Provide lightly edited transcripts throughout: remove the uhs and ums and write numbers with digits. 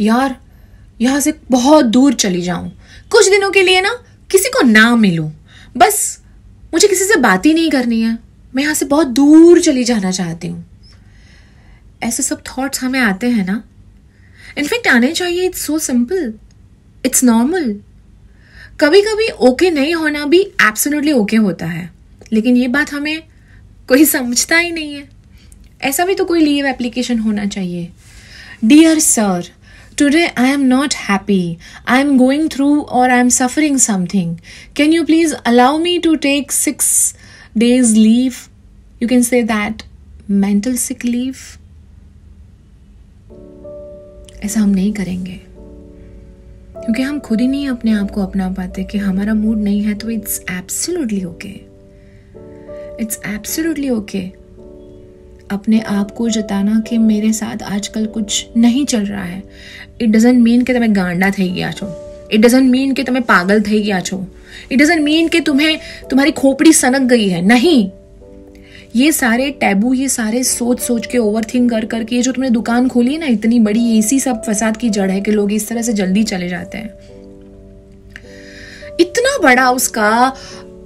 यार यहाँ से बहुत दूर चली जाऊं, कुछ दिनों के लिए ना किसी को ना मिलूं, बस मुझे किसी से बात ही नहीं करनी है, मैं यहाँ से बहुत दूर चली जाना चाहती हूँ। ऐसे सब थॉट्स हमें आते हैं ना, इनफैक्ट आने चाहिए। It's so simple, it's normal. कभी कभी ओके नहीं होना भी एब्सोल्युटली ओके होता है, लेकिन ये बात हमें कोई समझता ही नहीं है। ऐसा भी तो कोई लीव एप्लीकेशन होना चाहिए। Dear sir, today I am not happy. I am going through or I am suffering something. Can you please allow me to take 6 days leave? You can say that mental sick leave. ऐसा हम नहीं करेंगे, क्योंकि हम खुद ही नहीं अपने आप को अपना पाते कि हमारा मूड नहीं है तो it's absolutely okay. It's absolutely okay अपने आप को जताना कि मेरे साथ आजकल कुछ नहीं चल रहा है। इट डजंट मीन कि तुम्हें गांडा થઈ ગયા છો, इट डजंट मीन कि तुम्हें पागल થઈ ગયા છો, इट डजंट मीन कि तुम्हारी खोपड़ी सनक गई है। नहीं, ये सारे टैबू, ये सारे सोच के ओवरथिंक कर ये जो तुमने दुकान खोली है ना इतनी बड़ी, इसी सब फसाद की जड़ है कि लोग इस तरह से जल्दी चले जाते हैं। इतना बड़ा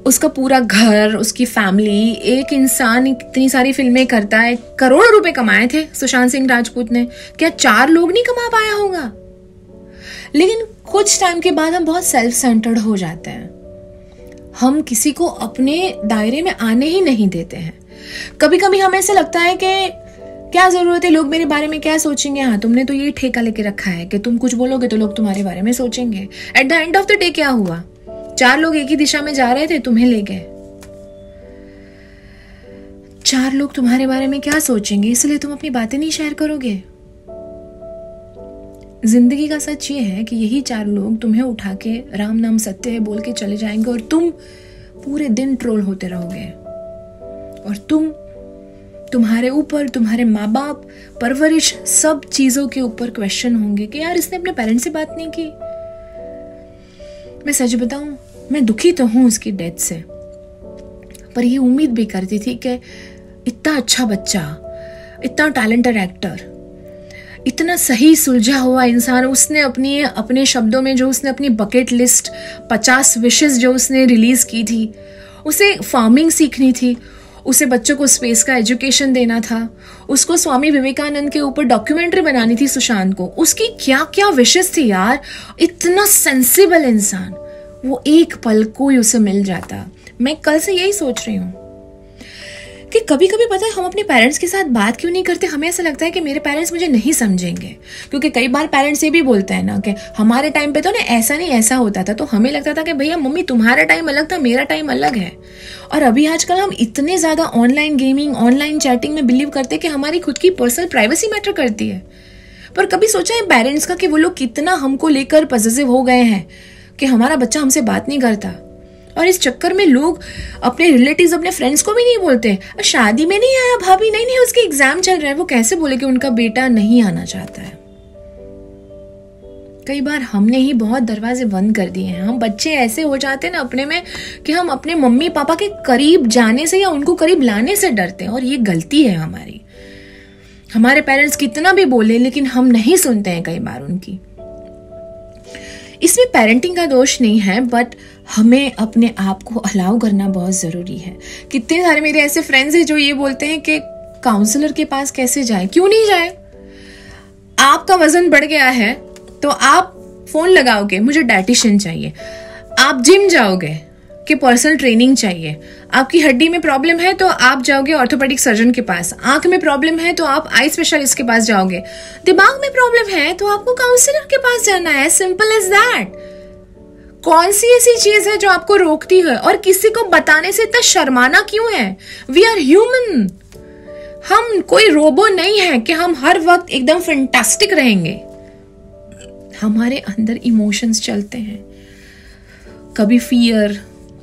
उसका पूरा घर, उसकी फैमिली, एक इंसान इतनी सारी फिल्में करता है, करोड़ों रुपए कमाए थे सुशांत सिंह राजपूत ने, क्या 4 लोग नहीं कमा पाया होगा? लेकिन कुछ टाइम के बाद हम बहुत सेल्फ सेंटर्ड हो जाते हैं, हम किसी को अपने दायरे में आने ही नहीं देते हैं। कभी कभी हमें ऐसा लगता है कि क्या जरूरत है, लोग मेरे बारे में क्या सोचेंगे। हाँ, तुमने तो ये ठेका लेके रखा है कि तुम कुछ बोलोगे तो लोग तुम्हारे बारे में सोचेंगे। At the end of the day क्या हुआ? 4 लोग एक ही दिशा में जा रहे थे, तुम्हें ले गए। 4 लोग तुम्हारे बारे में क्या सोचेंगे, इसलिए तुम अपनी बातें नहीं शेयर करोगे। जिंदगी का सच ये है कि यही 4 लोग तुम्हें उठा के राम नाम सत्य है बोल के चले जाएंगे और तुम पूरे दिन ट्रोल होते रहोगे। और तुम्हारे ऊपर, तुम्हारे माँ बाप, परवरिश, सब चीजों के ऊपर क्वेश्चन होंगे कि यार इसने अपने पेरेंट्स से बात नहीं की। मैं सच बताऊं, मैं दुखी तो हूं उसकी डेथ से, पर ये उम्मीद भी करती थी कि इतना अच्छा बच्चा, इतना टैलेंटेड एक्टर, इतना सही सुलझा हुआ इंसान, उसने अपने शब्दों में जो उसने अपनी बकेट लिस्ट 50 विशेस जो उसने रिलीज की थी, उसे फार्मिंग सीखनी थी, उसे बच्चों को स्पेस का एजुकेशन देना था, उसको स्वामी विवेकानंद के ऊपर डॉक्यूमेंट्री बनानी थी सुशांत को, उसकी क्या क्या विशेस थी यार। इतना सेंसिबल इंसान, वो एक पल कोई उसे मिल जाता। मैं कल से यही सोच रही हूँ कि कभी कभी पता है हम अपने पेरेंट्स के साथ बात क्यों नहीं करते। हमें ऐसा लगता है कि मेरे पेरेंट्स मुझे नहीं समझेंगे, क्योंकि कई बार पेरेंट्स ये भी बोलते हैं ना कि हमारे टाइम पे तो ना ऐसा नहीं ऐसा होता था, तो हमें लगता था कि भैया मम्मी तुम्हारा टाइम अलग था, मेरा टाइम अलग है। और अभी आजकल हम इतने ज्यादा ऑनलाइन गेमिंग, ऑनलाइन चैटिंग में बिलीव करते हैं कि हमारी खुद की पर्सनल प्राइवेसी मैटर करती है। पर कभी सोचा है पेरेंट्स का कि वो लोग कितना हमको लेकर पॉसेसिव हो गए हैं कि हमारा बच्चा हमसे बात नहीं करता, और इस चक्कर में लोग अपने रिलेटिव्स, अपने फ्रेंड्स को भी नहीं बोलते। शादी में नहीं आया भाभी, नहीं उसके एग्जाम चल रहा है, वो कैसे बोले कि उनका बेटा नहीं आना चाहता है। कई बार हमने ही बहुत दरवाजे बंद कर दिए हैं। हम बच्चे ऐसे हो जाते हैं ना अपने में कि हम अपने मम्मी पापा के करीब जाने से या उनको करीब लाने से डरते हैं, और ये गलती है हमारी। हमारे पेरेंट्स कितना भी बोले लेकिन हम नहीं सुनते हैं कई बार उनकी। इसमें पेरेंटिंग का दोष नहीं है, बट हमें अपने आप को अलाउ करना बहुत जरूरी है। कितने सारे मेरे ऐसे फ्रेंड्स हैं जो ये बोलते हैं कि काउंसलर के पास कैसे जाए। क्यों नहीं जाए? आपका वजन बढ़ गया है तो आप फोन लगाओगे मुझे डाइटिशियन चाहिए, आप जिम जाओगे कि पर्सनल ट्रेनिंग चाहिए, आपकी हड्डी में प्रॉब्लम है तो आप जाओगे ऑर्थोपेडिक सर्जन के पास, आंख में प्रॉब्लम है तो आप आई स्पेशलिस्ट के पास जाओगे, दिमाग में प्रॉब्लम है तो आपको काउंसलर के पास जाना है। Simple as that. कौन सी ऐसी चीज है जो आपको रोकती है, और किसी को बताने से इतना शर्माना क्यों है? वी आर ह्यूमन, हम कोई रोबो नहीं है कि हम हर वक्त एकदम फैंटास्टिक रहेंगे। हमारे अंदर इमोशंस चलते हैं, कभी फियर,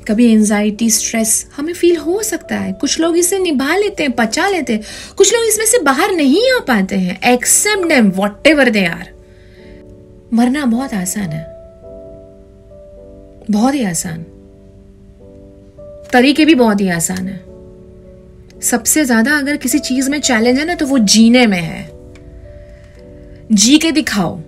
कभी एंजाइटी, स्ट्रेस हमें फील हो सकता है। कुछ लोग इसे निभा लेते हैं, पचा लेते हैं, कुछ लोग इसमें से बाहर नहीं आ पाते हैं। Accept them whatever they are. मरना बहुत आसान है, बहुत ही आसान, तरीके भी बहुत ही आसान है। सबसे ज्यादा अगर किसी चीज में चैलेंज है ना तो वो जीने में है। जी के दिखाओ,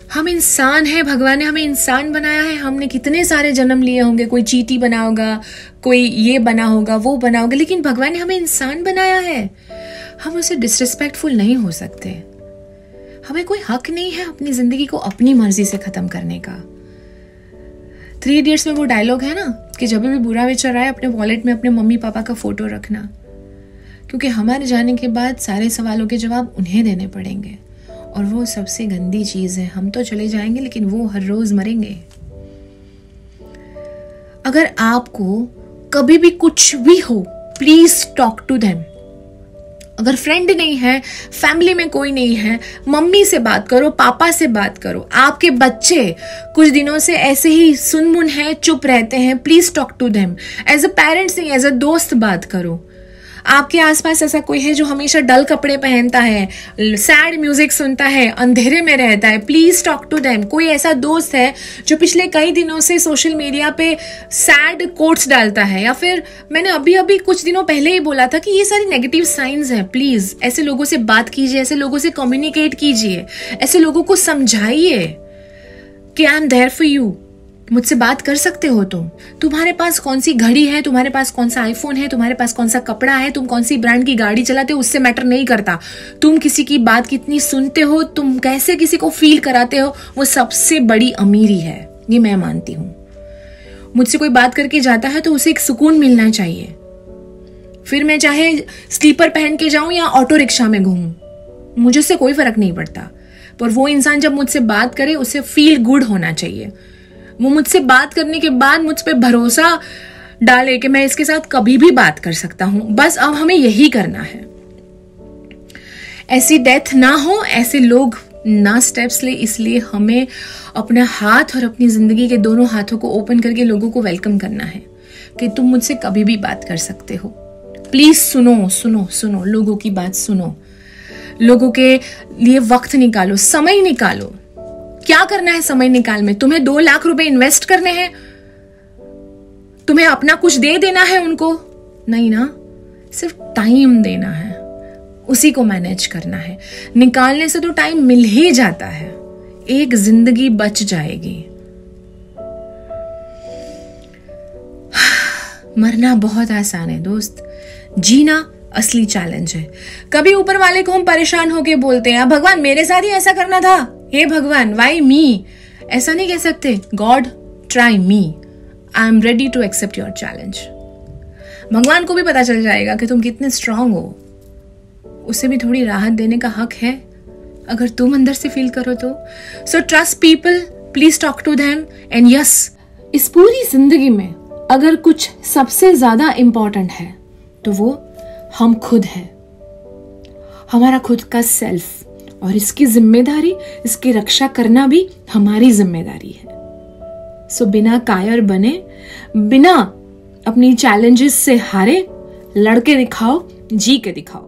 हम इंसान हैं, भगवान ने हमें इंसान बनाया है। हमने कितने सारे जन्म लिए होंगे, कोई चींटी बना होगा, कोई ये बना होगा, वो बना होगा, लेकिन भगवान ने हमें इंसान बनाया है। हम उसे डिसरिस्पेक्टफुल नहीं हो सकते। हमें कोई हक नहीं है अपनी जिंदगी को अपनी मर्जी से खत्म करने का। 3 इडियट्स में वो डायलॉग है ना कि जब भी बुरा विचार आए अपने वॉलेट में अपने मम्मी पापा का फोटो रखना, क्योंकि हमारे जाने के बाद सारे सवालों के जवाब उन्हें देने पड़ेंगे। और वो सबसे गंदी चीज है। हम तो चले जाएंगे लेकिन वो हर रोज मरेंगे। अगर आपको कभी भी कुछ भी हो, प्लीज टॉक टू देम। अगर फ्रेंड नहीं है, फैमिली में कोई नहीं है, मम्मी से बात करो, पापा से बात करो। आपके बच्चे कुछ दिनों से ऐसे ही सुनमुन है, चुप रहते हैं, please talk to them. As a parents नहीं, एज अ दोस्त बात करो। आपके आसपास ऐसा कोई है जो हमेशा डल कपड़े पहनता है, सैड म्यूजिक सुनता है, अंधेरे में रहता है, प्लीज टॉक टू देम। कोई ऐसा दोस्त है जो पिछले कई दिनों से सोशल मीडिया पे सैड कोट्स डालता है, या फिर मैंने अभी अभी कुछ दिनों पहले ही बोला था कि ये सारी नेगेटिव साइंस हैं, प्लीज ऐसे लोगों से बात कीजिए, ऐसे लोगों से कम्युनिकेट कीजिए, ऐसे लोगों को समझाइए कि I am there for you. मुझसे बात कर सकते हो तुम। तुम्हारे पास कौन सी घड़ी है, तुम्हारे पास कौन सा आईफोन है, तुम्हारे पास कौन सा कपड़ा है, तुम कौन सी ब्रांड की गाड़ी चलाते हो, उससे मैटर नहीं करता। तुम किसी की बात कितनी सुनते हो, तुम कैसे किसी को फील कराते हो, वो सबसे बड़ी अमीरी है, ये मैं मानती हूं। मुझसे कोई बात करके जाता है तो उसे एक सुकून मिलना चाहिए। फिर मैं चाहे स्लीपर पहन के जाऊं या ऑटो रिक्शा में घूमूं, मुझे उससे कोई फर्क नहीं पड़ता। पर वो इंसान जब मुझसे बात करे उसे फील गुड होना चाहिए। वो मुझसे बात करने के बाद मुझ पे भरोसा डाले कि मैं इसके साथ कभी भी बात कर सकता हूं। बस अब हमें यही करना है। ऐसी डेथ ना हो, ऐसे लोग ना स्टेप्स ले, इसलिए हमें अपना हाथ और अपनी जिंदगी के दोनों हाथों को ओपन करके लोगों को वेलकम करना है कि तुम मुझसे कभी भी बात कर सकते हो। प्लीज सुनो सुनो सुनो, लोगों की बात सुनो, लोगों के लिए वक्त निकालो, समय निकालो। क्या करना है समय निकाल में? तुम्हें 2 लाख रुपए इन्वेस्ट करने हैं? तुम्हें अपना कुछ दे देना है उनको? नहीं ना, सिर्फ टाइम देना है, उसी को मैनेज करना है। निकालने से तो टाइम मिल ही जाता है, एक जिंदगी बच जाएगी। मरना बहुत आसान है दोस्त, जीना असली चैलेंज है। कभी ऊपर वाले को हम परेशान होके बोलते हैं भगवान मेरे साथ ही ऐसा करना था, हे भगवान वाई मी। ऐसा नहीं कह सकते, God try me, I am ready to accept your challenge. भगवान को भी पता चल जाएगा कि तुम कितने स्ट्रांग हो। उसे भी थोड़ी राहत देने का हक है अगर तुम अंदर से फील करो तो। So trust people, please talk to them, and yes, इस पूरी जिंदगी में अगर कुछ सबसे ज्यादा इंपॉर्टेंट है तो वो हम खुद हैं, हमारा खुद का सेल्फ। और इसकी जिम्मेदारी, इसकी रक्षा करना भी हमारी जिम्मेदारी है। सो बिना कायर बने, बिना अपनी चैलेंजेस से हारे, लड़के दिखाओ, जी के दिखाओ।